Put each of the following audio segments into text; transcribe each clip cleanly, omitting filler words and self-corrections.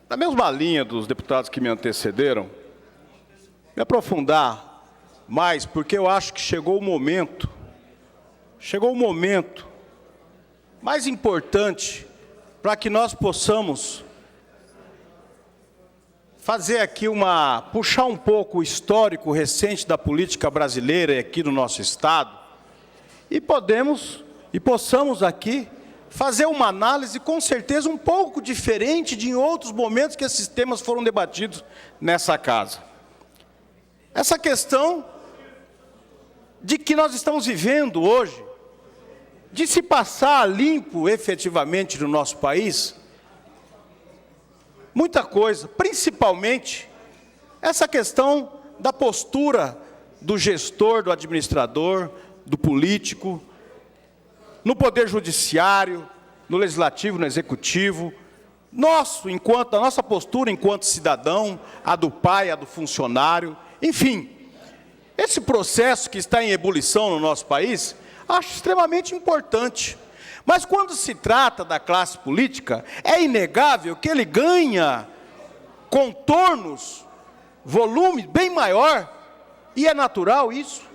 Na mesma linha dos deputados que me antecederam, me aprofundar mais, porque eu acho que chegou o momento mais importante para que nós possamos fazer aqui puxar um pouco o histórico recente da política brasileira e aqui no nosso Estado, e possamos aqui fazer uma análise, com certeza, um pouco diferente de em outros momentos que esses temas foram debatidos nessa casa. Essa questão de que nós estamos vivendo hoje, de se passar limpo efetivamente no nosso país, muita coisa, principalmente essa questão da postura do gestor, do administrador, do político, no Poder Judiciário, no Legislativo, no Executivo, a nossa postura enquanto cidadão, a do pai, a do funcionário, enfim. Esse processo que está em ebulição no nosso país, acho extremamente importante. Mas quando se trata da classe política, é inegável que ele ganha contornos, volume bem maior, e é natural isso.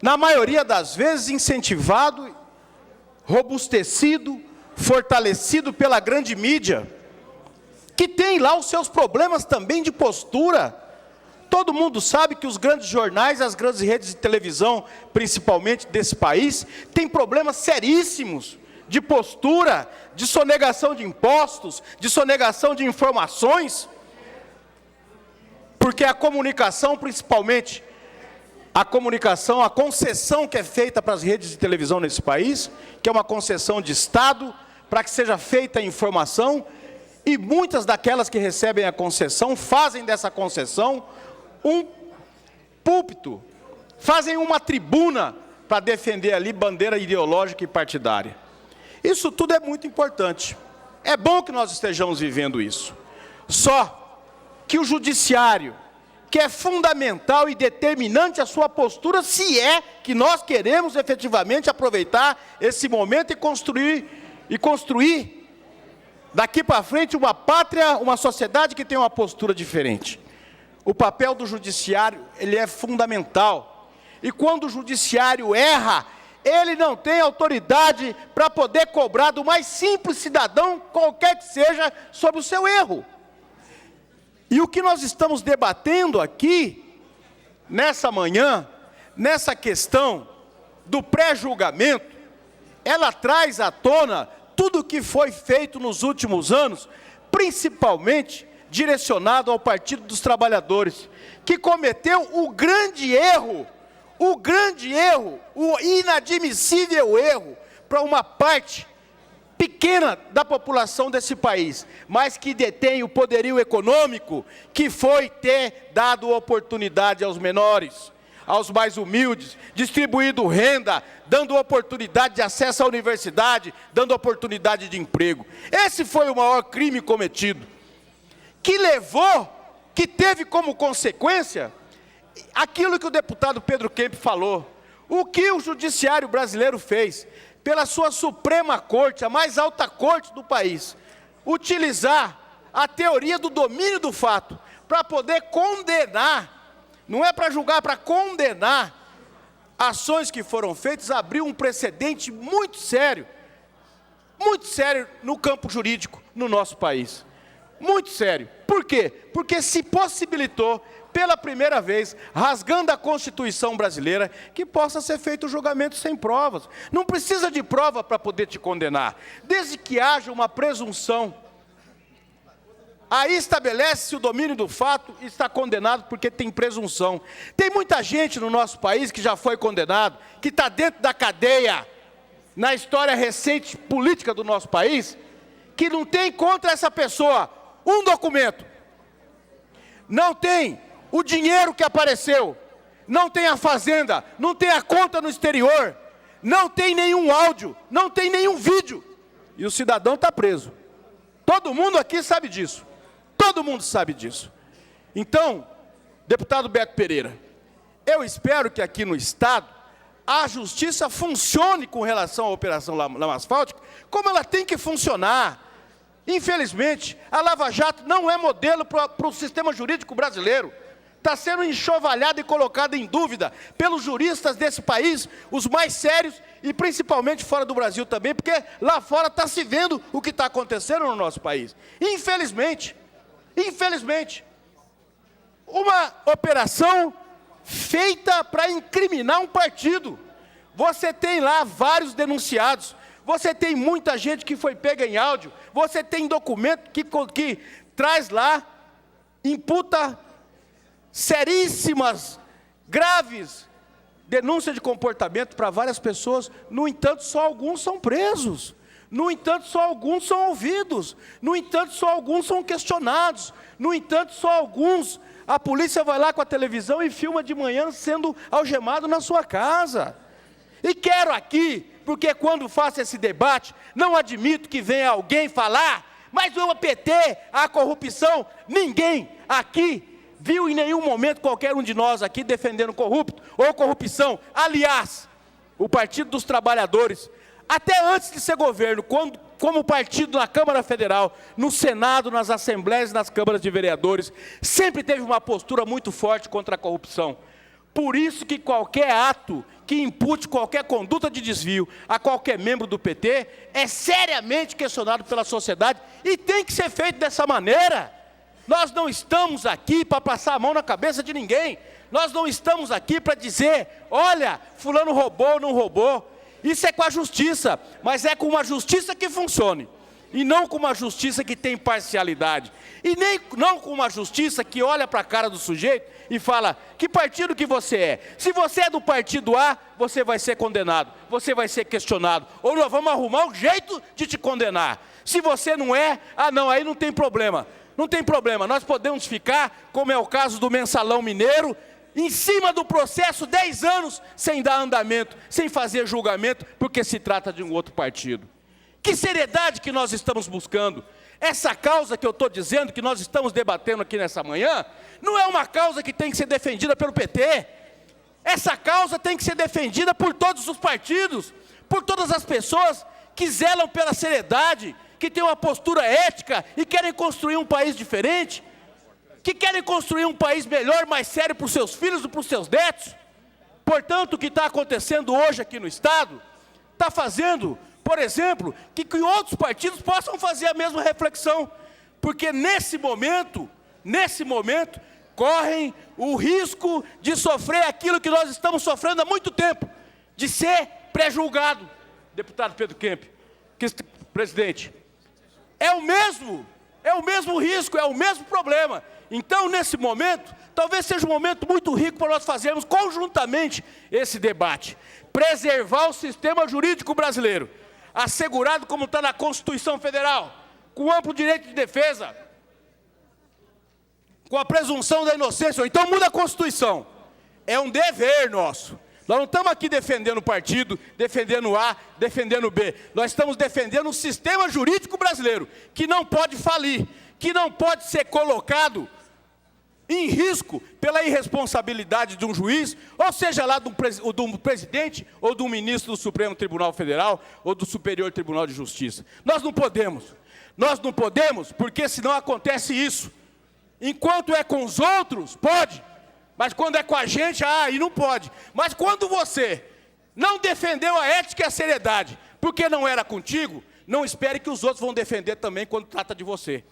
Na maioria das vezes, incentivado, robustecido, fortalecido pela grande mídia, que tem lá os seus problemas também de postura. Todo mundo sabe que os grandes jornais, as grandes redes de televisão, principalmente desse país, têm problemas seríssimos de postura, de sonegação de impostos, de sonegação de informações, porque a comunicação, principalmente, a concessão que é feita para as redes de televisão nesse país, que é uma concessão de Estado, para que seja feita a informação, e muitas daquelas que recebem a concessão, fazem dessa concessão um púlpito, fazem uma tribuna para defender ali bandeira ideológica e partidária. Isso tudo é muito importante. É bom que nós estejamos vivendo isso. Só que o judiciário, que é fundamental e determinante a sua postura, se é que nós queremos efetivamente aproveitar esse momento e construir daqui para frente uma pátria, uma sociedade que tem uma postura diferente. O papel do judiciário, ele é fundamental. E quando o judiciário erra, ele não tem autoridade para poder cobrar do mais simples cidadão, qualquer que seja, sobre o seu erro. E o que nós estamos debatendo aqui, nessa manhã, nessa questão do pré-julgamento, ela traz à tona tudo o que foi feito nos últimos anos, principalmente direcionado ao Partido dos Trabalhadores, que cometeu o inadmissível erro para uma parte pequena da população desse país, mas que detém o poderio econômico, que foi ter dado oportunidade aos menores, aos mais humildes, distribuído renda, dando oportunidade de acesso à universidade, dando oportunidade de emprego. Esse foi o maior crime cometido, que teve como consequência aquilo que o deputado Pedro Kemp falou. O que o judiciário brasileiro fez, pela sua Suprema Corte, a mais alta corte do país, utilizar a teoria do domínio do fato para poder condenar, não é para julgar, para condenar ações que foram feitas, abriu um precedente muito sério no campo jurídico no nosso país. Muito sério. Por quê? Porque se possibilitou, pela primeira vez, rasgando a Constituição brasileira, que possa ser feito o julgamento sem provas. Não precisa de prova para poder te condenar, desde que haja uma presunção. Aí estabelece-se o domínio do fato e está condenado porque tem presunção. Tem muita gente no nosso país que já foi condenado, que está dentro da cadeia, na história recente política do nosso país, que não tem contra essa pessoa um documento, não tem o dinheiro que apareceu, não tem a fazenda, não tem a conta no exterior, não tem nenhum áudio, não tem nenhum vídeo, e o cidadão está preso. Todo mundo aqui sabe disso, todo mundo sabe disso. Então, deputado Beto Pereira, eu espero que aqui no Estado a justiça funcione com relação à Operação Lama Asfáltica como ela tem que funcionar. Infelizmente, a Lava Jato não é modelo para o sistema jurídico brasileiro. Está sendo enxovalhada e colocada em dúvida pelos juristas desse país, os mais sérios, e principalmente fora do Brasil também, porque lá fora está se vendo o que está acontecendo no nosso país. Infelizmente, uma operação feita para incriminar um partido. Você tem lá vários denunciados, você tem muita gente que foi pega em áudio, você tem documento que traz lá, imputa seríssimas, graves denúncias de comportamento para várias pessoas. No entanto, só alguns são presos. No entanto, só alguns são ouvidos. No entanto, só alguns são questionados. No entanto, só alguns, a polícia vai lá com a televisão e filma de manhã sendo algemado na sua casa. E quero aqui, porque quando faço esse debate, não admito que venha alguém falar, mas o PT, a corrupção, ninguém aqui viu em nenhum momento qualquer um de nós aqui defendendo corrupto ou corrupção. Aliás, o Partido dos Trabalhadores, até antes de ser governo, como partido na Câmara Federal, no Senado, nas assembleias e nas câmaras de vereadores, sempre teve uma postura muito forte contra a corrupção. Por isso que qualquer ato que impute qualquer conduta de desvio a qualquer membro do PT é seriamente questionado pela sociedade e tem que ser feito dessa maneira. Nós não estamos aqui para passar a mão na cabeça de ninguém. Nós não estamos aqui para dizer, olha, fulano roubou ou não roubou. Isso é com a justiça, mas é com uma justiça que funcione. E não com uma justiça que tem parcialidade. E nem não com uma justiça que olha para a cara do sujeito e fala, que partido que você é? Se você é do partido A, você vai ser condenado, você vai ser questionado. Ou nós vamos arrumar um jeito de te condenar. Se você não é, não, aí não tem problema. Não tem problema, nós podemos ficar, como é o caso do Mensalão Mineiro, em cima do processo 10 anos, sem dar andamento, sem fazer julgamento, porque se trata de um outro partido. Que seriedade que nós estamos buscando? Essa causa que eu estou dizendo, que nós estamos debatendo aqui nessa manhã, não é uma causa que tem que ser defendida pelo PT. Essa causa tem que ser defendida por todos os partidos, por todas as pessoas que zelam pela seriedade, que têm uma postura ética e querem construir um país diferente, que querem construir um país melhor, mais sério para os seus filhos e para os seus netos. Portanto, o que está acontecendo hoje aqui no Estado, está fazendo, por exemplo, que outros partidos possam fazer a mesma reflexão, porque nesse momento, correm o risco de sofrer aquilo que nós estamos sofrendo há muito tempo, de ser pré-julgado, deputado Pedro Kemp, presidente. É o mesmo risco, é o mesmo problema. Então, nesse momento, talvez seja um momento muito rico para nós fazermos conjuntamente esse debate. Preservar o sistema jurídico brasileiro, assegurado como está na Constituição Federal, com amplo direito de defesa, com a presunção da inocência, ou então muda a Constituição. É um dever nosso. Nós não estamos aqui defendendo o partido, defendendo A, defendendo B. Nós estamos defendendo o sistema jurídico brasileiro, que não pode falir, que não pode ser colocado em risco pela irresponsabilidade de um juiz, ou seja lá do presidente ou do ministro do Supremo Tribunal Federal ou do Superior Tribunal de Justiça. Nós não podemos, porque senão acontece isso. Enquanto é com os outros, pode. Mas quando é com a gente, aí não pode. Mas quando você não defendeu a ética e a seriedade, porque não era contigo, não espere que os outros vão defender também quando trata de você.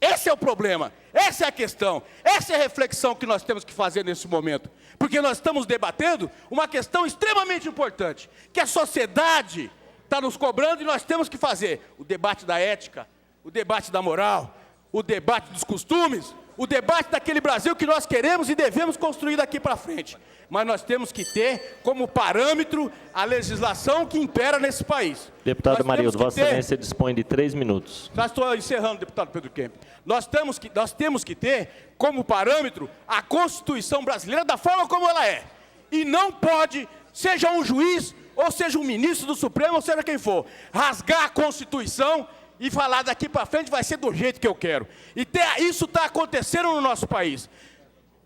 Esse é o problema, essa é a questão, essa é a reflexão que nós temos que fazer nesse momento. Porque nós estamos debatendo uma questão extremamente importante, que a sociedade está nos cobrando e nós temos que fazer. O debate da ética, o debate da moral, o debate dos costumes, o debate daquele Brasil que nós queremos e devemos construir daqui para frente. Mas nós temos que ter como parâmetro a legislação que impera nesse país. Deputado Amarildo, Vossa Excelência dispõe de 3 minutos. Já estou encerrando, deputado Pedro Kemp. Nós temos que ter como parâmetro a Constituição brasileira da forma como ela é. E não pode, seja um juiz, ou seja um ministro do Supremo, ou seja quem for, rasgar a Constituição e falar daqui para frente vai ser do jeito que eu quero. E isso está acontecendo no nosso país.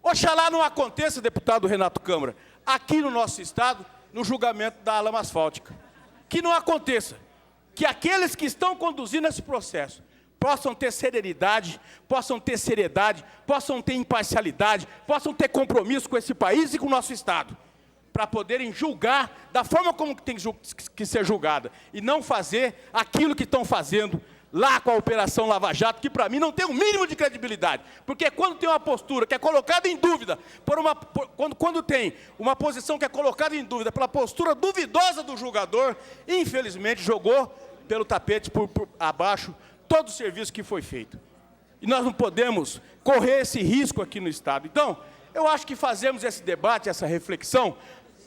Oxalá não aconteça, deputado Renato Câmara, aqui no nosso estado, no julgamento da lama asfáltica. Que não aconteça. Que aqueles que estão conduzindo esse processo possam ter serenidade, possam ter seriedade, possam ter imparcialidade, possam ter compromisso com esse país e com o nosso Estado, para poderem julgar da forma como tem que ser julgada, e não fazer aquilo que estão fazendo lá com a Operação Lava Jato, que para mim não tem um mínimo de credibilidade, porque quando tem uma postura que é colocada em dúvida, quando tem uma posição que é colocada em dúvida pela postura duvidosa do julgador, infelizmente jogou pelo tapete por abaixo todo o serviço que foi feito. E nós não podemos correr esse risco aqui no Estado. Então, eu acho que fazemos esse debate, essa reflexão,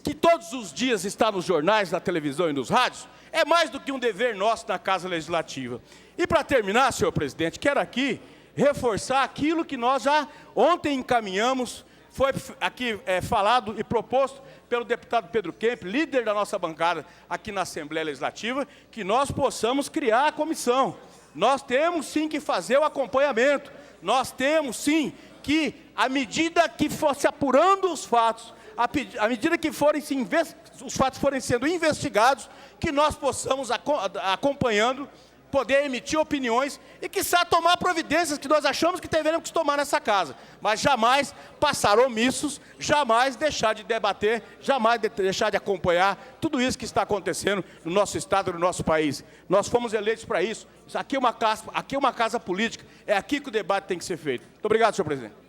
que todos os dias está nos jornais, na televisão e nos rádios, é mais do que um dever nosso na Casa Legislativa. E para terminar, senhor presidente, quero aqui reforçar aquilo que nós já ontem encaminhamos, foi aqui falado e proposto pelo deputado Pedro Kemp, líder da nossa bancada aqui na Assembleia Legislativa, que nós possamos criar a comissão. Nós temos sim que fazer o acompanhamento, nós temos sim que, à medida que fosse apurando os fatos, à medida que os fatos forem sendo investigados, que nós possamos, acompanhando, poder emitir opiniões e, quiçá, tomar providências que nós achamos que devemos tomar nessa casa. Mas jamais passar omissos, jamais deixar de debater, jamais deixar de acompanhar tudo isso que está acontecendo no nosso Estado, no nosso país. Nós fomos eleitos para isso. Isso aqui é uma casa política, é aqui que o debate tem que ser feito. Muito obrigado, senhor presidente.